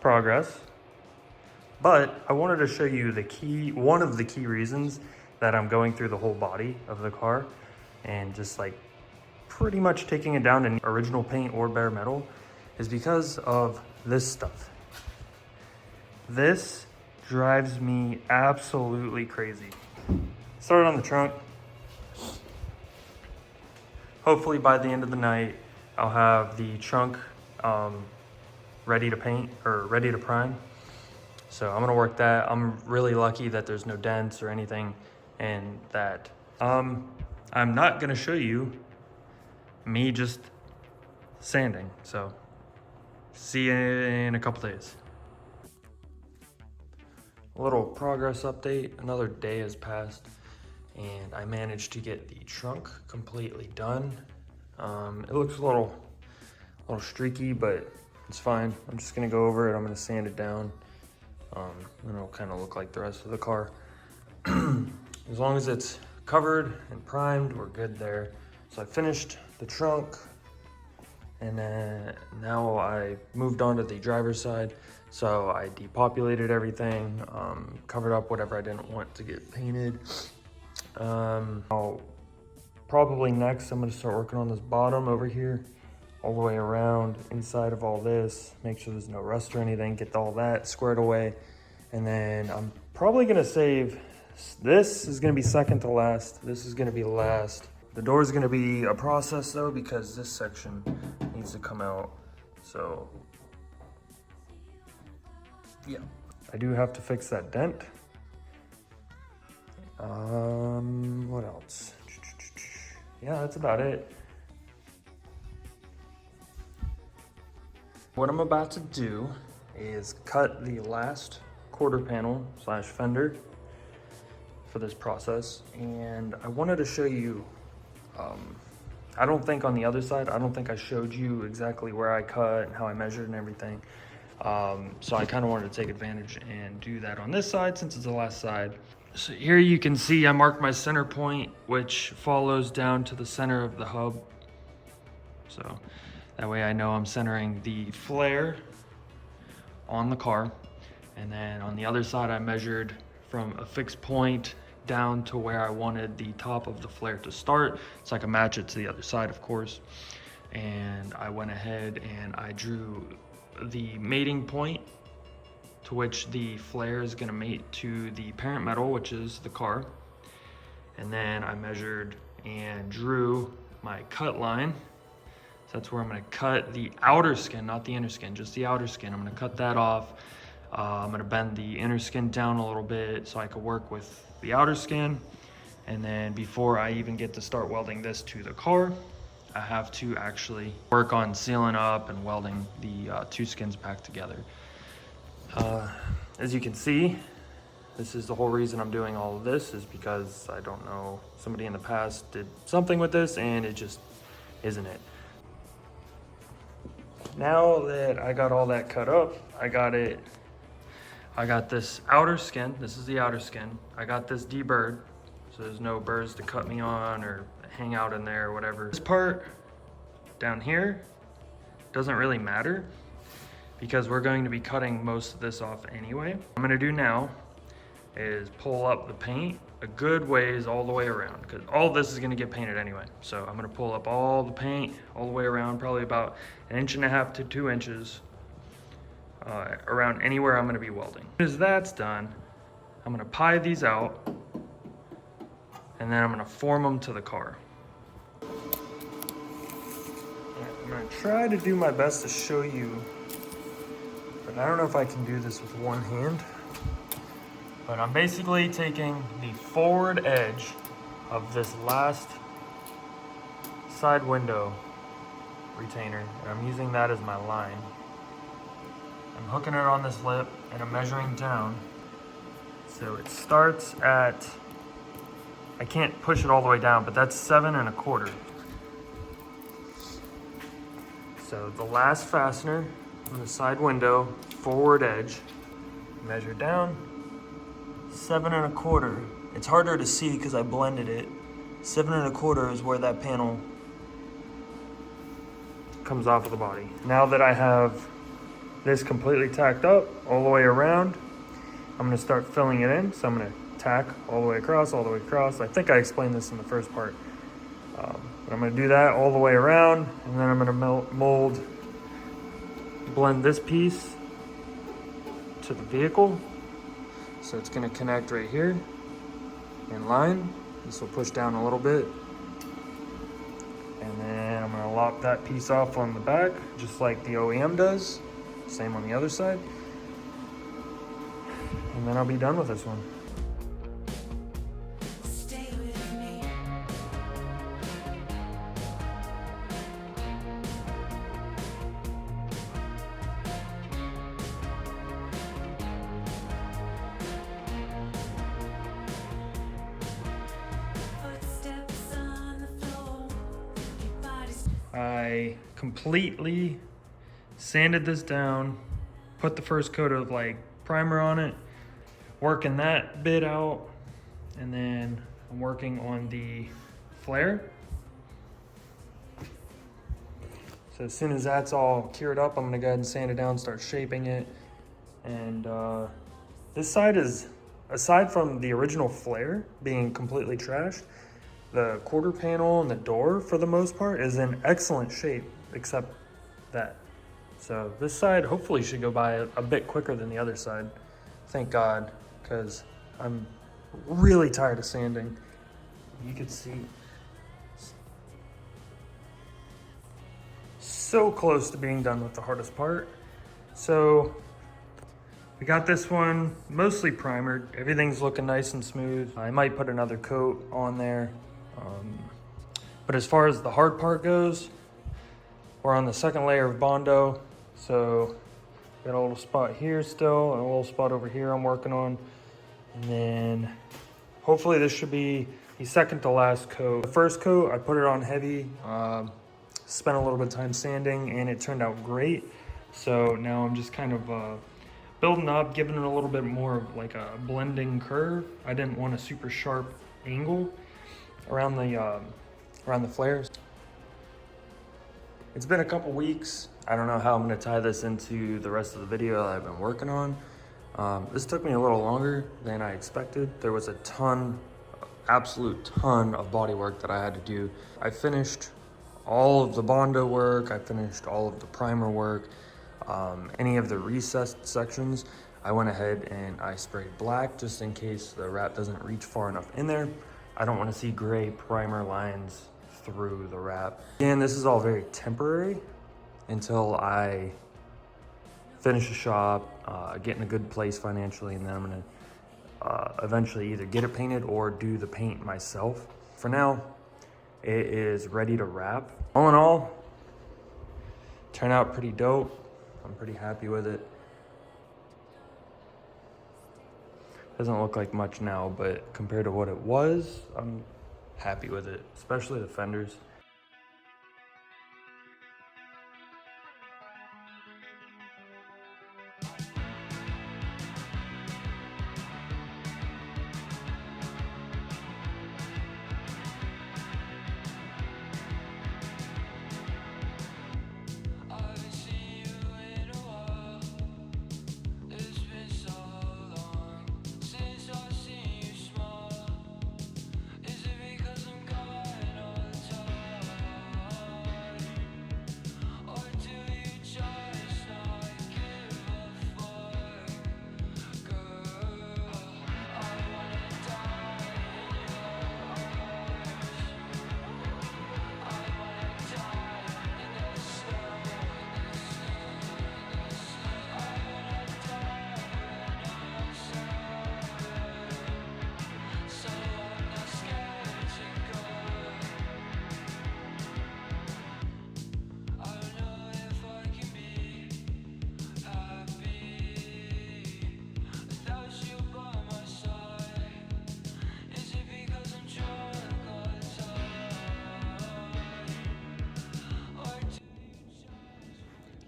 progress. But I wanted to show you one of the key reasons that I'm going through the whole body of the car and just like pretty much taking it down to original paint or bare metal is because of this stuff. This drives me absolutely crazy. Started on the trunk. Hopefully by the end of the night, I'll have the trunk ready to paint or ready to prime. So I'm gonna work that. I'm really lucky that there's no dents or anything, and that I'm not gonna show you me just sanding. So see you in a couple days. A little progress update. Another day has passed and I managed to get the trunk completely done. It looks a little streaky, but it's fine. I'm just gonna go over it. I'm gonna sand it down. And it'll kind of look like the rest of the car. As long as it's covered and primed, we're good there. So I finished the trunk, and then now I moved on to the driver's side. So I depopulated everything, covered up whatever I didn't want to get painted. Probably next I'm gonna start working on this bottom over here, all the way around inside of all this, make sure there's no rust or anything, get all that squared away. And then I'm probably gonna save, this is gonna be second to last, this is gonna be last. The door is gonna be a process though, because this section needs to come out. So yeah, I do have to fix that dent. What else? Yeah, that's about it. What I'm about to do is cut the last quarter panel / fender for this process. And I wanted to show you, I don't think on the other side, I don't think I showed you exactly where I cut and how I measured and everything. So I kind of wanted to take advantage and do that on this side since it's the last side. So here you can see I marked my center point, which follows down to the center of the hub. So that way I know I'm centering the flare on the car. And then on the other side, I measured from a fixed point down to where I wanted the top of the flare to start, so I can match it to the other side, of course. And I went ahead and I drew the mating point to which the flare is gonna mate to the parent metal, which is the car. And then I measured and drew my cut line. So that's where I'm gonna cut the outer skin, not the inner skin, just the outer skin. I'm gonna cut that off. I'm gonna bend the inner skin down a little bit so I could work with the outer skin. And then before I even get to start welding this to the car, I have to actually work on sealing up and welding the two skins back together. As you can see, this is the whole reason I'm doing all of this, is because I don't know, somebody in the past did something with this and it just isn't it. Now that I got all that cut up, I got this outer skin. This is the outer skin. I got this deburred, so there's no burrs to cut me on or hang out in there or whatever. This part down here doesn't really matter because we're going to be cutting most of this off anyway. What I'm gonna do now is pull up the paint a good ways all the way around, because all of this is gonna get painted anyway. So I'm gonna pull up all the paint all the way around, probably about 1.5 to 2 inches around anywhere I'm gonna be welding. As that's done, I'm gonna pie these out and then I'm gonna form them to the car. I'm gonna try to do my best to show you, but I don't know if I can do this with one hand. But I'm basically taking the forward edge of this last side window retainer, and I'm using that as my line. I'm hooking it on this lip and I'm measuring down. So it starts at, I can't push it all the way down, but that's 7 1/4. So the last fastener on the side window, forward edge, measure down, 7 1/4. It's harder to see because I blended it. 7 1/4 is where that panel comes off of the body. Now that I have this completely tacked up all the way around. I'm gonna start filling it in. So I'm gonna tack all the way across, all the way across. I think I explained this in the first part. But I'm gonna do that all the way around, and then I'm gonna blend this piece to the vehicle. So it's gonna connect right here in line. This will push down a little bit. And then I'm gonna lop that piece off on the back, just like the OEM does. Same on the other side. And then I'll be done with this one. I completely sanded this down, put the first coat of like primer on it, working that bit out, and then I'm working on the flare. So as soon as that's all cured up, I'm gonna go ahead and sand it down, start shaping it. And this side is, aside from the original flare being completely trashed, the quarter panel and the door, for the most part, is in excellent shape, except that. So this side hopefully should go by a bit quicker than the other side. Thank God, because I'm really tired of sanding. You can see so close to being done with the hardest part. So we got this one mostly primered. Everything's looking nice and smooth. I might put another coat on there. But as far as the hard part goes, we're on the second layer of Bondo. So got a little spot here still, and a little spot over here I'm working on. And then hopefully this should be the second to last coat. The first coat, I put it on heavy, spent a little bit of time sanding, and it turned out great. So now I'm just kind of building up, giving it a little bit more of like a blending curve. I didn't want a super sharp angle around the flares. It's been a couple weeks. I don't know how I'm gonna tie this into the rest of the video that I've been working on. This took me a little longer than I expected. There was a absolute ton of body work that I had to do. I finished all of the Bondo work. I finished all of the primer work. Any of the recessed sections, I went ahead and I sprayed black just in case the wrap doesn't reach far enough in there. I don't want to see gray primer lines through the wrap. And this is all very temporary until I finish the shop, get in a good place financially, and then I'm gonna eventually either get it painted or do the paint myself. For now, it is ready to wrap. All in all, turned out pretty dope. I'm pretty happy with it. Doesn't look like much now, but compared to what it was, I'm happy with it, especially the fenders.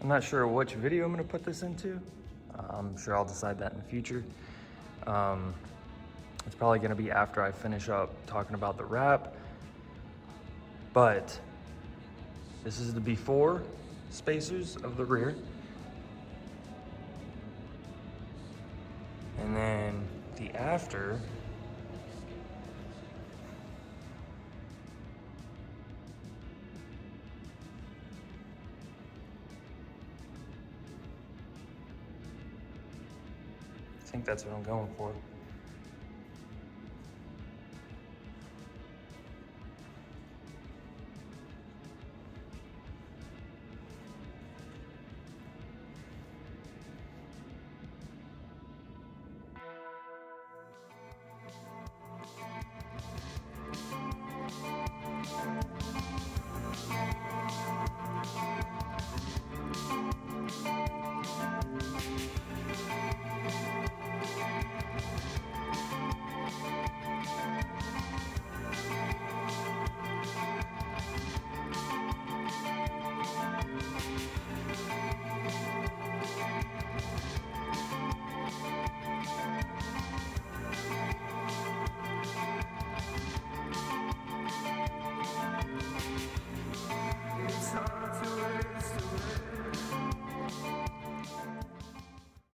I'm not sure which video I'm gonna put this into. I'm sure I'll decide that in the future. It's probably gonna be after I finish up talking about the wrap. But this is the before spacers of the rear. after, I think that's what I'm going for.